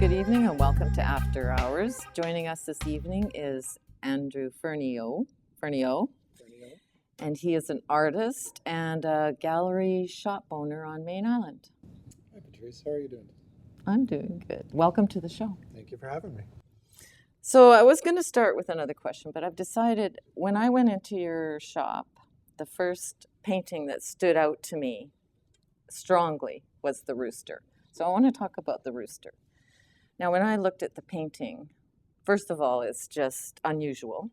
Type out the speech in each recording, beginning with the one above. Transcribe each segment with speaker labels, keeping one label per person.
Speaker 1: Good evening and welcome to After Hours. Joining us this evening is Andrew Ferneyhough, and he is an artist and a gallery shop owner on Main Island.
Speaker 2: Hi Patrice, how are you doing?
Speaker 1: I'm doing good. Welcome to the show.
Speaker 2: Thank you for having me.
Speaker 1: So I was going to start with another question, but I've decided when I went into your shop, the first painting that stood out to me strongly was the Rooster. So I want to talk about the Rooster. Now, when I looked at the painting, first of all, it's just unusual.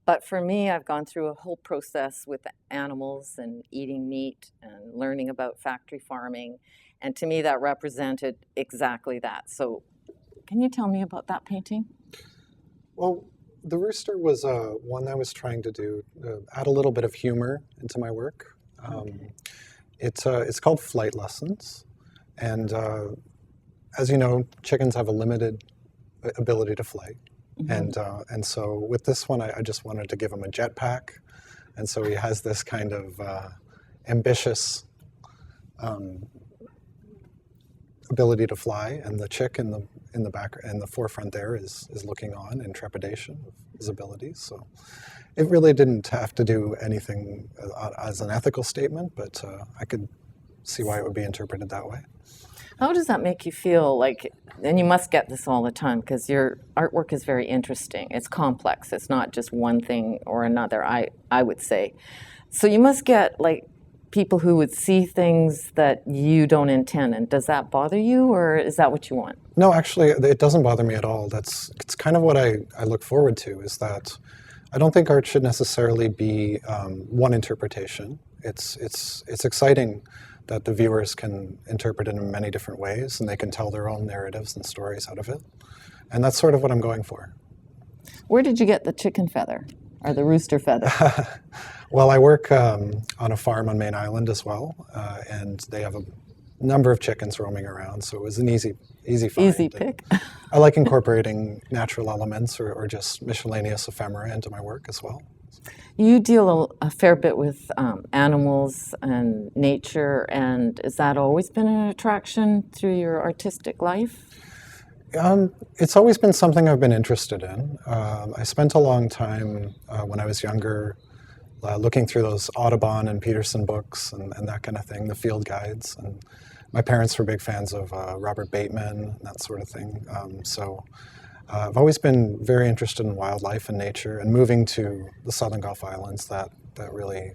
Speaker 1: But for me, I've gone through a whole process with animals and eating meat and learning about factory farming. And to me, that represented exactly that. So can you tell me about that painting?
Speaker 2: Well, the Rooster was one I was trying to do, add a little bit of humor into my work.
Speaker 1: Okay.
Speaker 2: It's called Flight Lessons. And as you know, chickens have a limited ability to fly. Mm-hmm. And so with this one, I just wanted to give him a jetpack. And so he has this kind of ambitious ability to fly, and the chick in the back and the forefront there is looking on in trepidation of his abilities. So it really didn't have to do anything as an ethical statement, but I could see why it would be interpreted that way.
Speaker 1: How does that make you feel? Like, and you must get this all the time because your artwork is very interesting. It's complex. It's not just one thing or another, I would say. So you must get like people who would see things that you don't intend. And does that bother you, or is that what you want?
Speaker 2: No, actually, it doesn't bother me at all. It's kind of what I look forward to, is that I don't think art should necessarily be one interpretation. It's exciting that the viewers can interpret it in many different ways, and they can tell their own narratives and stories out of it. And that's sort of what I'm going for. Where
Speaker 1: did you get the chicken feather, or the rooster feather?
Speaker 2: Well, I work on a farm on Main Island as well, and they have a number of chickens roaming around, so it was an easy find.
Speaker 1: Easy pick.
Speaker 2: I like incorporating natural elements or just miscellaneous ephemera into my work as well.
Speaker 1: You deal a fair bit with animals and nature, and has that always been an attraction through your artistic life?
Speaker 2: It's always been something I've been interested in. I spent a long time when I was younger looking through those Audubon and Peterson books and that kind of thing, the field guides. And my parents were big fans of Robert Bateman and that sort of thing. So I've always been very interested in wildlife and nature, and moving to the Southern Gulf Islands, that really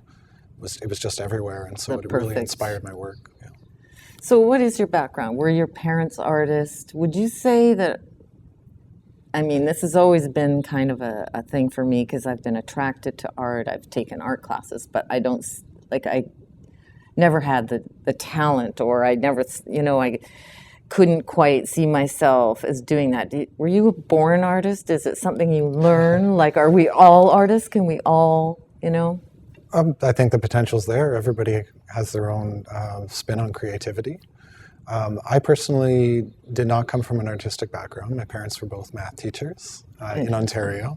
Speaker 2: was just everywhere, and so it really inspired my work. Yeah.
Speaker 1: So what is your background? Were your parents artists? Would you say that, I mean, this has always been kind of a thing for me because I've been attracted to art. I've taken art classes, but I never had the talent, or I never, I couldn't quite see myself as doing that. Were you a born artist? Is it something you learn? Like, are we all artists? Can we all,
Speaker 2: I think the potential's there. Everybody has their own spin on creativity. I personally did not come from an artistic background. My parents were both math teachers in Ontario.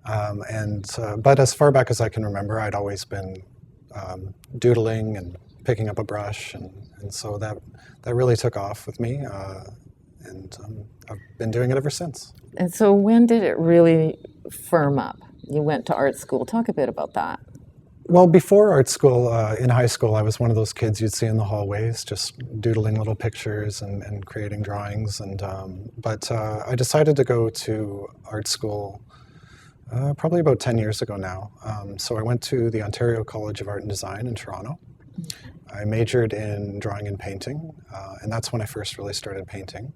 Speaker 2: But as far back as I can remember, I'd always been doodling and picking up a brush, and so that really took off with me, and I've been doing it ever since.
Speaker 1: And so when did it really firm up? You went to art school. Talk a bit about that.
Speaker 2: Well, before art school, in high school, I was one of those kids you'd see in the hallways, just doodling little pictures and creating drawings. But I decided to go to art school probably about 10 years ago now. So I went to the Ontario College of Art and Design in Toronto. I majored in drawing and painting, and that's when I first really started painting.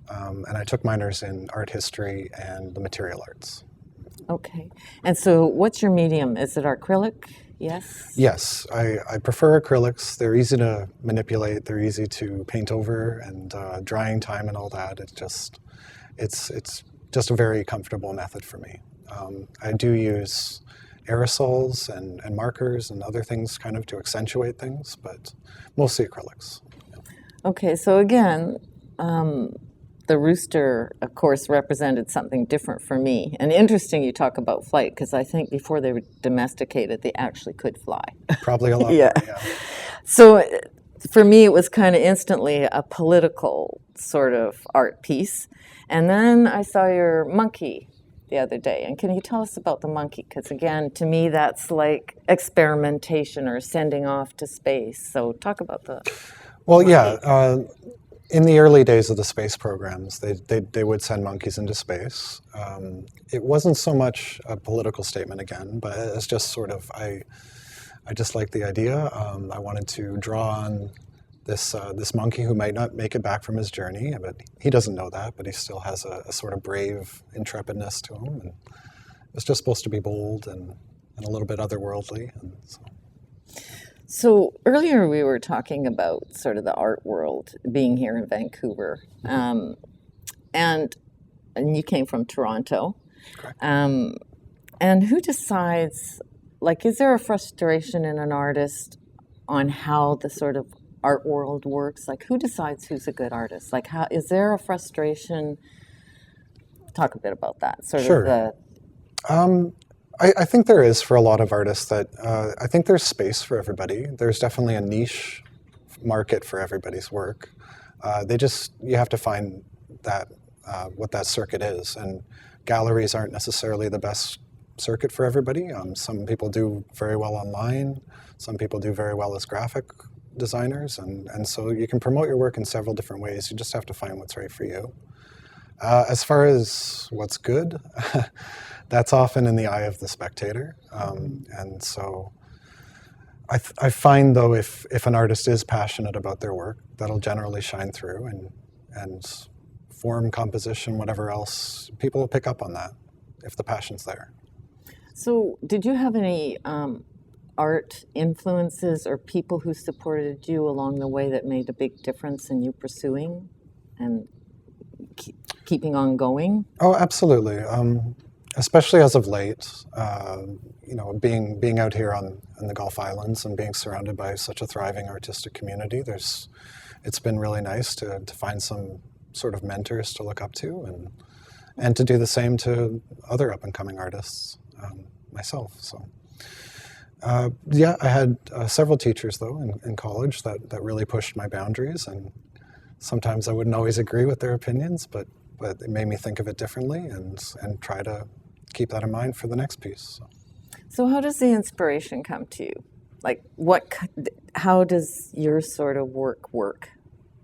Speaker 2: And I took minors in art history and the material arts.
Speaker 1: Okay. And so what's your medium? Is it acrylic? Yes?
Speaker 2: Yes. I prefer acrylics. They're easy to manipulate. They're easy to paint over, and drying time and all that. It's just a very comfortable method for me. I do use aerosols and markers and other things kind of to accentuate things, but mostly acrylics.
Speaker 1: Okay, so again, the rooster, of course, represented something different for me. And interesting you talk about flight, because I think before they were domesticated, they actually could fly.
Speaker 2: Probably a lot
Speaker 1: Yeah.
Speaker 2: more, yeah.
Speaker 1: So for me, it was kind of instantly a political sort of art piece. And then I saw your monkey the other day. And can you tell us about the monkey? Because again, to me, that's like experimentation or sending off to space. So talk about the
Speaker 2: Well,
Speaker 1: monkey.
Speaker 2: yeah. In the early days of the space programs, they would send monkeys into space. It wasn't so much a political statement again, but it's just sort of, I just liked the idea. I wanted to draw on this monkey who might not make it back from his journey, but he doesn't know that, but he still has a sort of brave intrepidness to him. And it's just supposed to be bold and a little bit otherworldly. And
Speaker 1: So earlier we were talking about sort of the art world being here in Vancouver, and you came from Toronto.
Speaker 2: Correct.
Speaker 1: And who decides, like, is there a frustration in an artist on how the sort of art world works? Like, who decides who's a good artist? Like, how is there a frustration? Talk a bit about that. Sort
Speaker 2: Sure.
Speaker 1: of the.
Speaker 2: I think there is for a lot of artists that I think there's space for everybody. There's definitely a niche market for everybody's work. You have to find that what that circuit is, and galleries aren't necessarily the best circuit for everybody. Some people do very well online. Some people do very well as graphic designers, and so you can promote your work in several different ways. You just have to find what's right for you. As far as what's good, that's often in the eye of the spectator. And so I find, though, if an artist is passionate about their work, that'll generally shine through, and form, composition, whatever else, people will pick up on that if the passion's there.
Speaker 1: So, did you have any art influences or people who supported you along the way that made a big difference in you pursuing and keeping on going?
Speaker 2: Oh, absolutely. Especially as of late, being out here on the Gulf Islands and being surrounded by such a thriving artistic community, it's been really nice to find some sort of mentors to look up to, and to do the same to other up and coming artists myself. So. I had several teachers, though, in college that really pushed my boundaries, and sometimes I wouldn't always agree with their opinions, but it made me think of it differently and try to keep that in mind for the next piece.
Speaker 1: So how does the inspiration come to you? Like, how does your sort of work?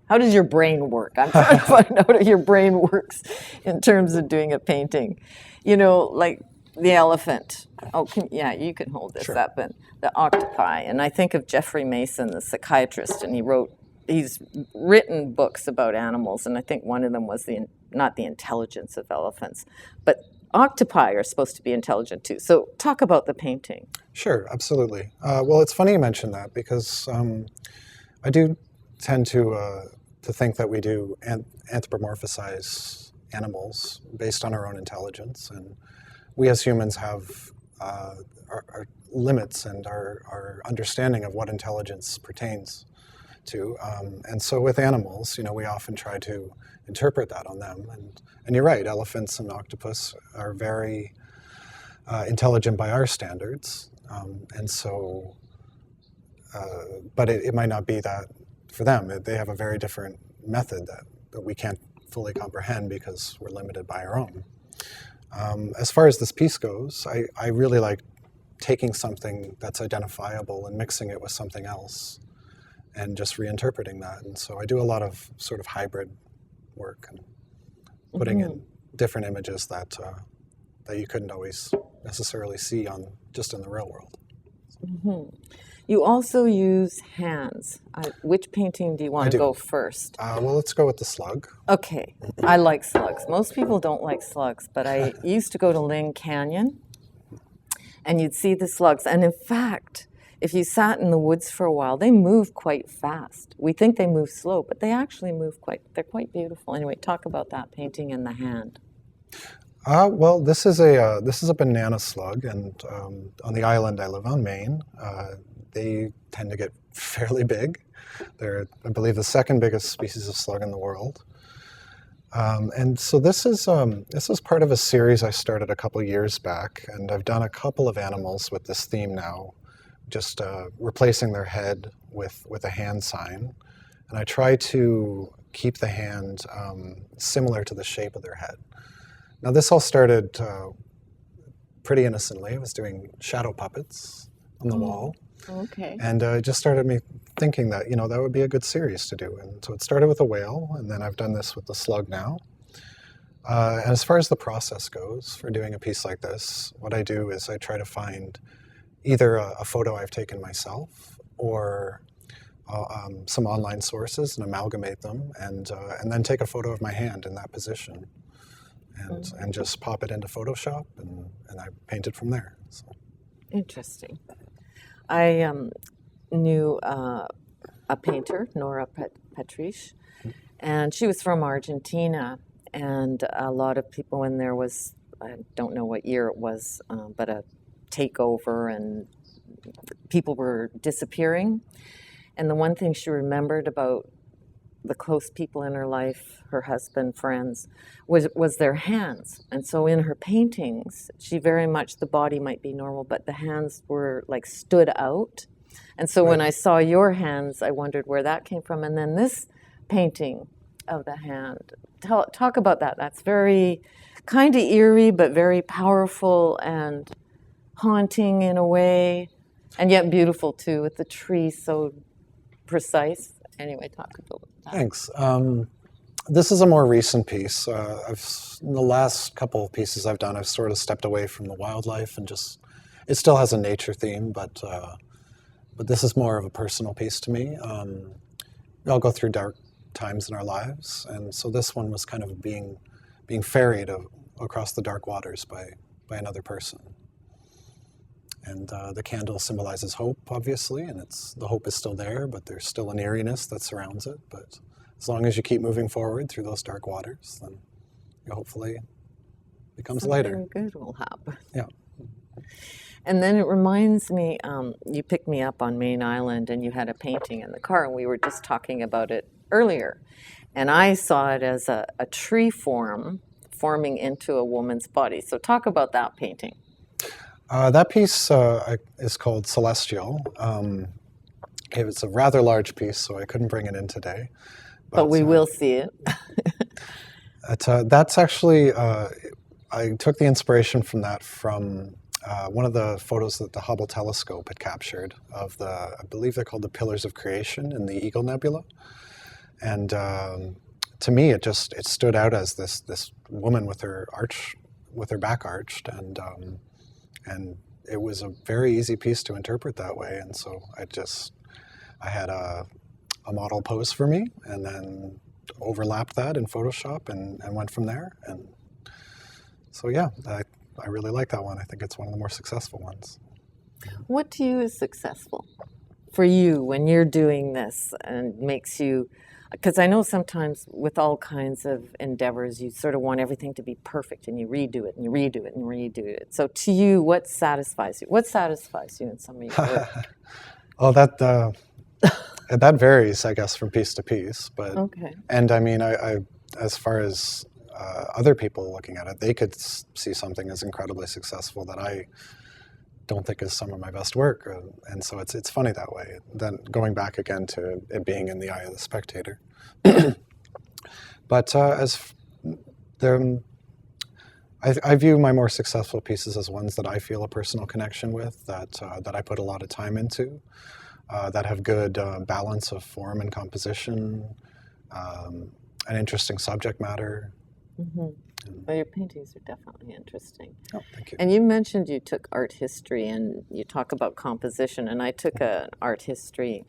Speaker 1: How does your brain work? I'm trying to find out how your brain works in terms of doing a painting. Like the elephant. Oh, you can hold this
Speaker 2: Sure.
Speaker 1: up. And the octopi. And I think of Jeffrey Mason, the psychiatrist, and he's written books about animals, and I think one of them was not the intelligence of elephants, but octopi are supposed to be intelligent too. So talk about the painting.
Speaker 2: Sure, absolutely. Well, it's funny you mention that, because I do tend to think that we do anthropomorphize animals based on our own intelligence, and we as humans have our limits and our understanding of what intelligence pertains to. And so with animals, we often try to interpret that on them. And you're right, elephants and octopus are very intelligent by our standards. And so, but it might not be that for them. They have a very different method that we can't fully comprehend because we're limited by our own. As far as this piece goes, I really like taking something that's identifiable and mixing it with something else and just reinterpreting that. And so I do a lot of sort of hybrid work and putting in different images that you couldn't always necessarily see just in the real world.
Speaker 1: Mm-hmm. You also use hands. Which painting do you want to go first?
Speaker 2: Well, let's go with the slug.
Speaker 1: Okay, I like slugs. Most people don't like slugs, but I used to go to Lynn Canyon, and you'd see the slugs. And in fact, if you sat in the woods for a while, they move quite fast. We think they move slow, but they actually they're quite beautiful. Anyway, talk about that painting in the hand.
Speaker 2: Well, this is a banana slug, and on the island I live on, Maine, they tend to get fairly big. They're, I believe, the second biggest species of slug in the world. And so this is part of a series I started a couple years back, and I've done a couple of animals with this theme now, just replacing their head with a hand sign. And I try to keep the hand similar to the shape of their head. Now this all started pretty innocently. I was doing shadow puppets on the wall.
Speaker 1: Okay.
Speaker 2: And it just started me thinking that, that would be a good series to do. And so it started with a whale, and then I've done this with the slug now. And as far as the process goes for doing a piece like this, what I do is I try to find either a photo I've taken myself or some online sources and amalgamate them, and then take a photo of my hand in that position and just pop it into Photoshop, and I paint it from there. So.
Speaker 1: Interesting. I knew a painter, Nora Patrice, and she was from Argentina, and a lot of people when there was, I don't know what year it was, but a takeover and people were disappearing. And the one thing she remembered about the close people in her life, her husband, friends, was their hands. And so in her paintings, she very much, the body might be normal, but the hands were like stood out. And so when I saw your hands, I wondered where that came from. And then this painting of the hand, talk about that. That's very kind of eerie, but very powerful and haunting in a way, and yet beautiful too, with the tree so precise. Anyway, talk about that.
Speaker 2: Thanks. This is a more recent piece. In the last couple of pieces I've done, I've sort of stepped away from the wildlife and just, it still has a nature theme, but this is more of a personal piece to me. We all go through dark times in our lives, and so this one was kind of being ferried across the dark waters by another person. And the candle symbolizes hope, obviously, and the hope is still there, but there's still an eeriness that surrounds it. But as long as you keep moving forward through those dark waters, then hopefully it becomes lighter.
Speaker 1: Something good will happen.
Speaker 2: Yeah.
Speaker 1: And then it reminds me, you picked me up on Main Island, and you had a painting in the car, and we were just talking about it earlier. And I saw it as a tree forming into a woman's body. So talk about that painting.
Speaker 2: That piece is called Celestial. It's a rather large piece, so I couldn't bring it in today.
Speaker 1: But we will see it.
Speaker 2: That's actually, I took the inspiration from that from one of the photos that the Hubble telescope had captured of I believe they're called the Pillars of Creation in the Eagle Nebula. And to me, it stood out as this woman with her back arched, and it was a very easy piece to interpret that way. And so I had a model pose for me, and then overlapped that in Photoshop and went from there. And so, yeah, I really like that one. I think it's one of the more successful ones.
Speaker 1: What to you is successful for you when you're doing this and makes you, because I know sometimes with all kinds of endeavors, you sort of want everything to be perfect, and you redo it and you redo it and redo it. So to you, what satisfies you? What satisfies you in some of your work?
Speaker 2: Oh, that varies, I guess, from piece to piece. But
Speaker 1: okay.
Speaker 2: And I mean, I as far as other people looking at it, they could see something as incredibly successful that I don't think is some of my best work, and so it's funny that way. Then going back again to it being in the eye of the spectator. But I view my more successful pieces as ones that I feel a personal connection with, that I put a lot of time into, that have good balance of form and composition, an interesting subject matter.
Speaker 1: Mm-hmm. Well, your paintings are definitely interesting.
Speaker 2: Oh, thank you.
Speaker 1: And you mentioned you took art history, and you talk about composition, and I took an art history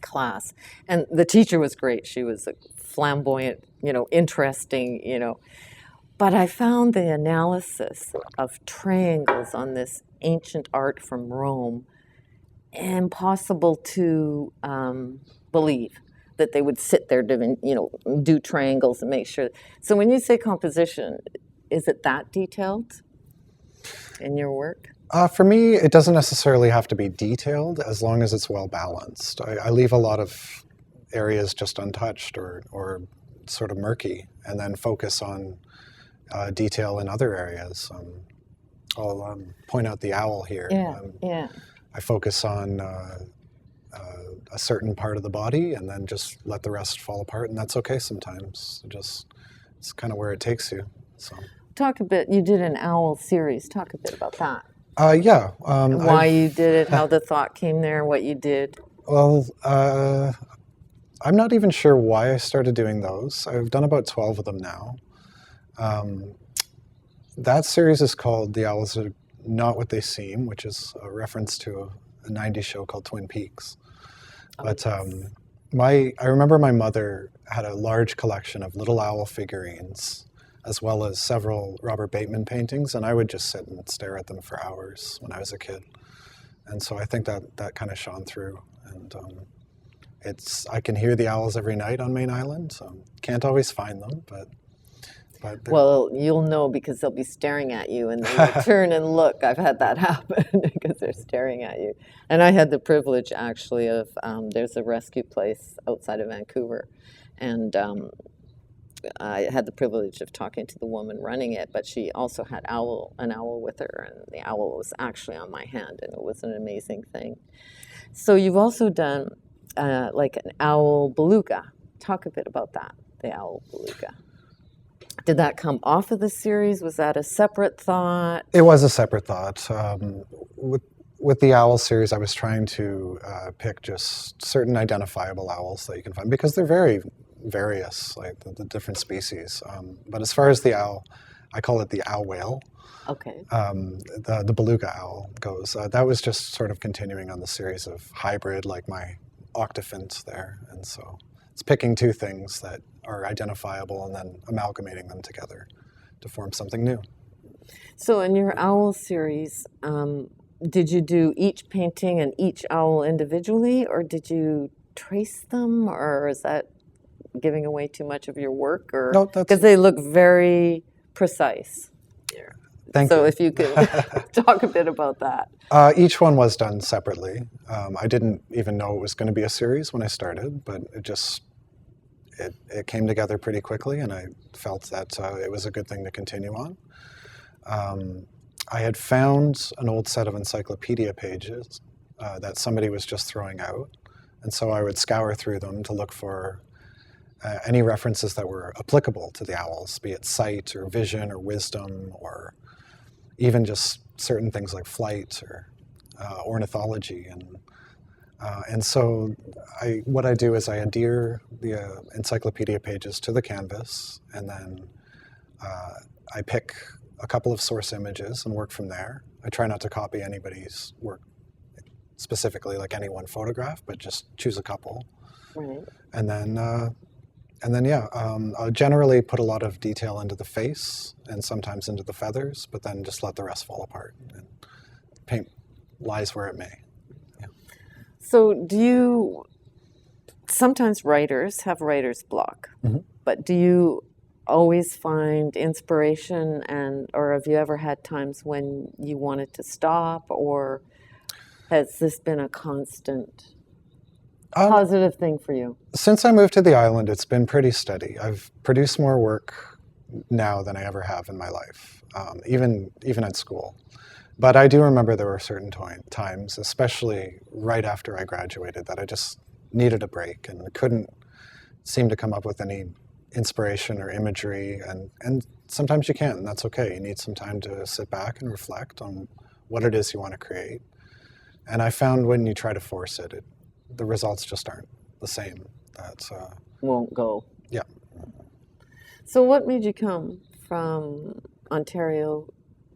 Speaker 1: class, and the teacher was great. She was a flamboyant, interesting, but I found the analysis of triangles on this ancient art from Rome impossible to believe that they would sit there doing, do triangles and make sure. So when you say composition, is it that detailed in your work?
Speaker 2: For me, it doesn't necessarily have to be detailed as long as it's well balanced. I leave a lot of areas just untouched or sort of murky, and then focus on detail in other areas. I'll point out the owl here.
Speaker 1: Yeah.
Speaker 2: I focus on a certain part of the body and then just let the rest fall apart, and that's okay sometimes. It's kind of where it takes you. So
Speaker 1: Talk a bit. You did an owl series. Talk a bit about that.
Speaker 2: Yeah.
Speaker 1: Why you did it, how the thought came there, what you did.
Speaker 2: Well, I'm not even sure why I started doing those. I've done about 12 of them now. That series is called The Owls Are Not What They Seem, which is a reference to a 90s show called Twin Peaks. But I remember my mother had a large collection of little owl figurines, as well as several Robert Bateman paintings, and I would just sit and stare at them for hours when I was a kid. And so I think that kind of shone through. And I can hear the owls every night on Main Island, so can't always find them, but
Speaker 1: well, you'll know because they'll be staring at you and then you turn and look. I've had that happen because they're staring at you. And I had the privilege actually of, there's a rescue place outside of Vancouver, and I had the privilege of talking to the woman running it, but she also had an owl with her, and the owl was actually on my hand, and it was an amazing thing. So you've also done like an owl beluga. Talk a bit about that, the owl beluga. Did that come off of the series? Was that a separate thought?
Speaker 2: It was a separate thought. With the owl series, I was trying to pick just certain identifiable owls that you can find, because they're very various, like the different species. But as far as the owl, I call it the owl whale.
Speaker 1: Okay.
Speaker 2: The beluga owl goes. That was just sort of continuing on the series of hybrid, like my octafint there. And so it's picking two things that are identifiable and then amalgamating them together to form something new.
Speaker 1: So in your owl series, did you do each painting and each owl individually, or did you trace them, or is that giving away too much of your work? Or
Speaker 2: no,
Speaker 1: because they look very precise.
Speaker 2: Thank you.
Speaker 1: So if you could talk a bit about that.
Speaker 2: Each one was done separately. I didn't even know it was going to be a series when I started, but it came together pretty quickly, and I felt that it was a good thing to continue on. I had found an old set of encyclopedia pages that somebody was just throwing out, and so I would scour through them to look for any references that were applicable to the owls, be it sight or vision or wisdom, or even just certain things like flight or ornithology. And so what I do is I adhere the encyclopedia pages to the canvas, and then I pick a couple of source images and work from there. I try not to copy anybody's work specifically, like any one photograph, but just choose a couple.
Speaker 1: Right.
Speaker 2: And then I'll generally put a lot of detail into the face and sometimes into the feathers, but then just let the rest fall apart. And paint lies where it may. Yeah.
Speaker 1: So sometimes writers have writer's block, but do you always find inspiration, or have you ever had times when you wanted to stop, or has this been a constant positive thing for you?
Speaker 2: Since I moved to the island, it's been pretty steady. I've produced more work now than I ever have in my life, even at school. But I do remember there were certain times, especially right after I graduated, that I just needed a break and couldn't seem to come up with any inspiration or imagery. And sometimes you can't, and that's okay. You need some time to sit back and reflect on what it is you want to create. And I found when you try to force it, the results just aren't the same. That's
Speaker 1: won't go.
Speaker 2: Yeah.
Speaker 1: So what made you come from Ontario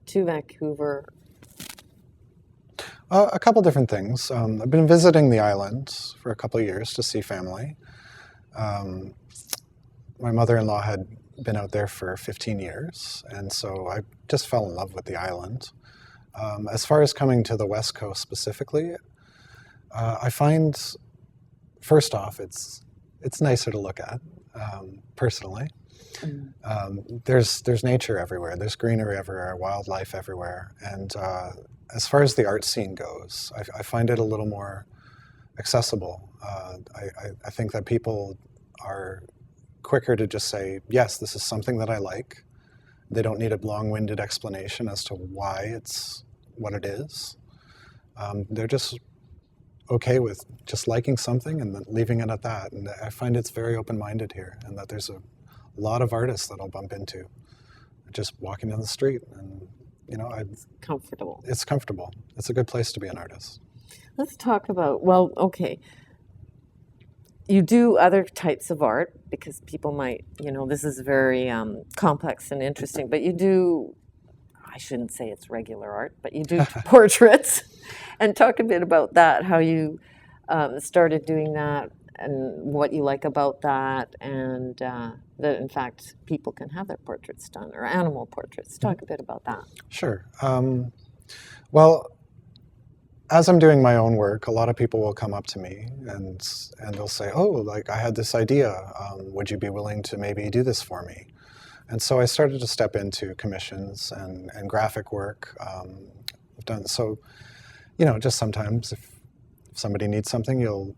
Speaker 1: to Vancouver?
Speaker 2: A couple different things. I've been visiting the island for a couple of years to see family. My mother-in-law had been out there for 15 years, and so I just fell in love with the island. As far as coming to the West Coast specifically, I find, first off, it's nicer to look at, personally. There's nature everywhere. There's greenery everywhere, wildlife everywhere. And as far as the art scene goes, I find it a little more accessible. I think that people are quicker to just say, yes, this is something that I like. They don't need a long-winded explanation as to why it's what it is. They're just okay with just liking something and then leaving it at that. And I find it's very open-minded here, and that there's a lot of artists that I'll bump into just walking down the street. And, you know,
Speaker 1: Comfortable.
Speaker 2: it's comfortable. It's a good place to be an artist.
Speaker 1: Let's talk about, well, okay. You do other types of art because people might, you know, this is very complex and interesting, but you do, I shouldn't say it's regular art, but you do portraits. And talk a bit about that, how you started doing that and what you like about that, and that in fact people can have their portraits done, or animal portraits. Talk a bit about that.
Speaker 2: Sure. Well, as I'm doing my own work, a lot of people will come up to me and they'll say, oh, like I had this idea. Would you be willing to maybe do this for me? And so I started to step into commissions and graphic work. I've done so, you know, just sometimes if somebody needs something, you'll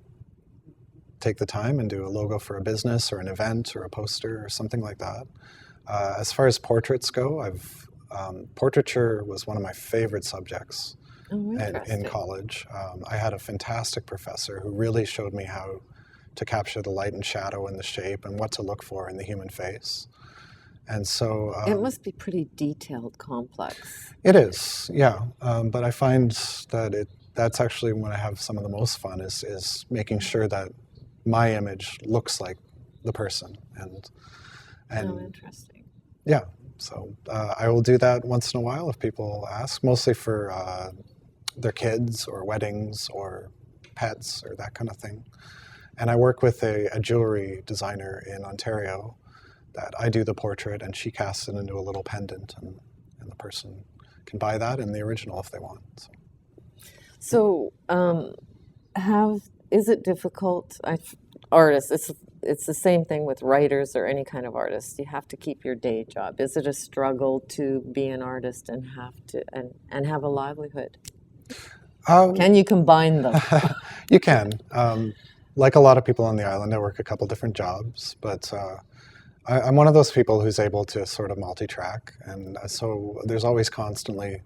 Speaker 2: take the time and do a logo for a business or an event or a poster or something like that. As far as portraits go, portraiture was one of my favorite subjects. In college. I had a fantastic professor who really showed me how to capture the light and shadow and the shape and what to look for in the human face. And so
Speaker 1: it must be pretty detailed, complex.
Speaker 2: It is, yeah. But I find that that's actually when I have some of the most fun is making sure that my image looks like the person. And
Speaker 1: oh, interesting.
Speaker 2: Yeah. So I will do that once in a while if people ask, mostly for their kids or weddings or pets or that kind of thing. And I work with a jewelry designer in Ontario that I do the portrait and she casts it into a little pendant, and the person can buy that in the original if they want.
Speaker 1: So is it difficult? Artists, it's the same thing with writers or any kind of artist. You have to keep your day job. Is it a struggle to be an artist and have a livelihood? Can you combine them?
Speaker 2: You can. Like a lot of people on the island, I work a couple different jobs, but I'm one of those people who's able to sort of multi-track, and so there's always constantly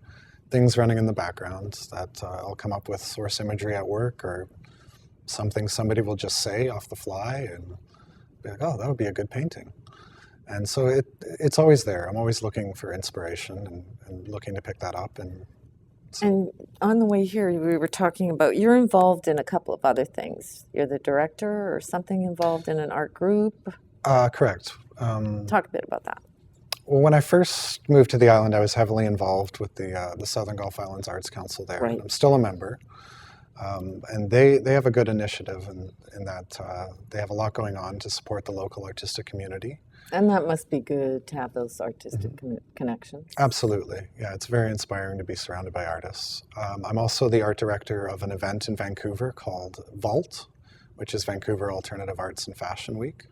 Speaker 2: things running in the background that I'll come up with source imagery at work, or something somebody will just say off the fly and be like, oh, that would be a good painting. And so it's always there. I'm always looking for inspiration and looking to pick that up.
Speaker 1: And on the way here, we were talking about you're involved in a couple of other things. You're the director or something involved in an art group?
Speaker 2: Correct.
Speaker 1: Talk a bit about that.
Speaker 2: Well, when I first moved to the island, I was heavily involved with the Southern Gulf Islands Arts Council there.
Speaker 1: Right.
Speaker 2: I'm still a member. And they have a good initiative in that they have a lot going on to support the local artistic community.
Speaker 1: And that must be good to have those artistic connections.
Speaker 2: Absolutely. Yeah, it's very inspiring to be surrounded by artists. I'm also the art director of an event in Vancouver called Vault, which is Vancouver Alternative Arts and Fashion Week.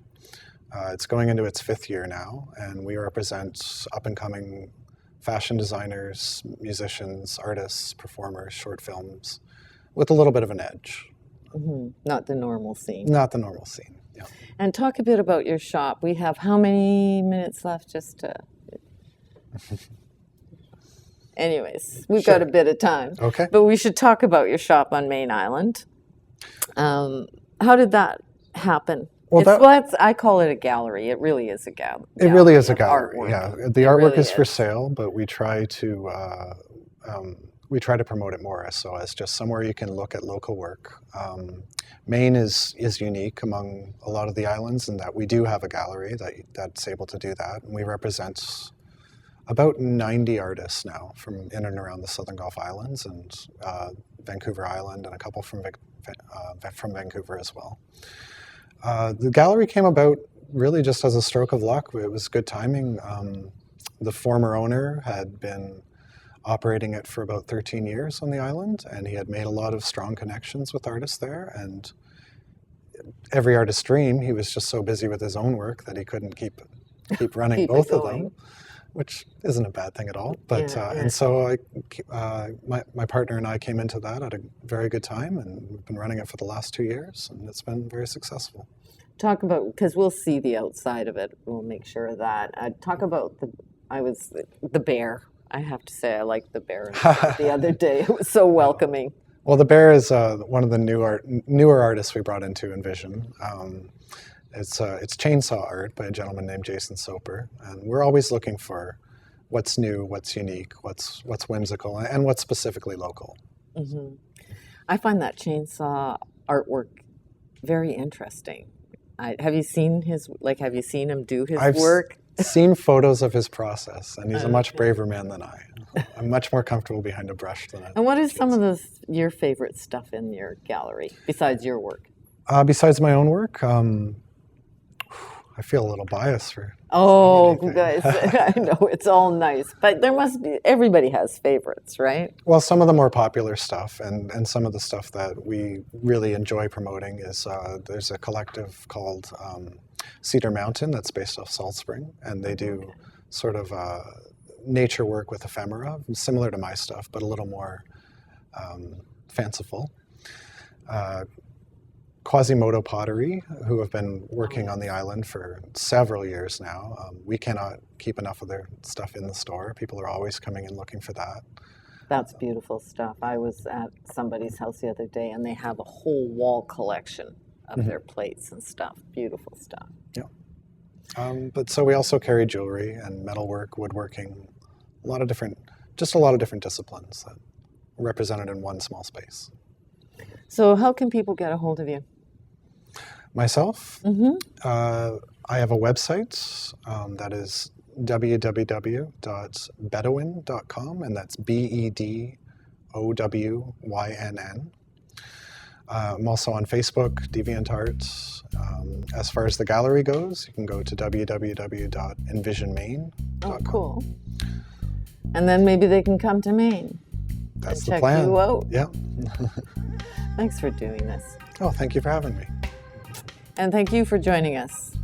Speaker 2: It's going into its 5th year now, and we represent up-and-coming fashion designers, musicians, artists, performers, short films, with a little bit of an edge.
Speaker 1: Mm-hmm. Not the normal scene.
Speaker 2: Not the normal scene, yeah.
Speaker 1: And talk a bit about your shop. We have how many minutes left just to... Anyways, we've got a bit of time.
Speaker 2: Okay.
Speaker 1: But we should talk about your shop on Main Island. How did that happen? Well, I call it a gallery. It really is a gallery.
Speaker 2: It really is a gallery,
Speaker 1: artwork.
Speaker 2: Yeah. The artwork really is for sale, but we try to promote it more so as just somewhere you can look at local work. Maine is unique among a lot of the islands in that we do have a gallery that's able to do that. And we represent about 90 artists now from in and around the Southern Gulf Islands and Vancouver Island, and a couple from Vancouver as well. The gallery came about really just as a stroke of luck. It was good timing. The former owner had been operating it for about 13 years on the island, and he had made a lot of strong connections with artists there. And every artist's dream, he was just so busy with his own work that he couldn't keep running both of them, which isn't a bad thing at all. But and so my partner and I came into that at a very good time, and we've been running it for the last 2 years, and it's been very successful.
Speaker 1: Talk about, because we'll see the outside of it. We'll make sure of that. Talk about the bear. I have to say, I liked the bear the other day. It was so welcoming.
Speaker 2: Well, the bear is one of the newer artists we brought into Envision. It's chainsaw art by a gentleman named Jason Soper, and we're always looking for what's new, what's unique, what's whimsical, and what's specifically local.
Speaker 1: Mm-hmm. I find that chainsaw artwork very interesting. Have you seen him do his work?
Speaker 2: I've seen photos of his process, and he's a much braver man than I. I'm much more comfortable behind a brush than I.
Speaker 1: And what is some of your favorite stuff in your gallery besides your work?
Speaker 2: Besides my own work, I feel a little biased for.
Speaker 1: Oh, guys, I know it's all nice, but there must be. Everybody has favorites, right?
Speaker 2: Well, some of the more popular stuff, and some of the stuff that we really enjoy promoting is there's a collective called Cedar Mountain that's based off Salt Spring, and they do sort of nature work with ephemera, similar to my stuff, but a little more fanciful. Quasimodo Pottery, who have been working on the island for several years now. We cannot keep enough of their stuff in the store. People are always coming and looking for that.
Speaker 1: That's beautiful stuff. I was at somebody's house the other day, and they have a whole wall collection of their plates and stuff. Beautiful stuff.
Speaker 2: Yeah. But so we also carry jewelry and metalwork, woodworking, a lot of different disciplines that are represented in one small space.
Speaker 1: So how can people get a hold of you?
Speaker 2: Myself? I have a website that is www.bedouin.com, and that's BEDOWYNN. I'm also on Facebook, DeviantArt. As far as the gallery goes, you can go to www.envisionmaine.com.
Speaker 1: Oh, cool. And then maybe they can come to Maine.
Speaker 2: That's
Speaker 1: and
Speaker 2: the
Speaker 1: check
Speaker 2: plan.
Speaker 1: You out.
Speaker 2: Yeah.
Speaker 1: Thanks for doing this.
Speaker 2: Oh, thank you for having me.
Speaker 1: And thank you for joining us.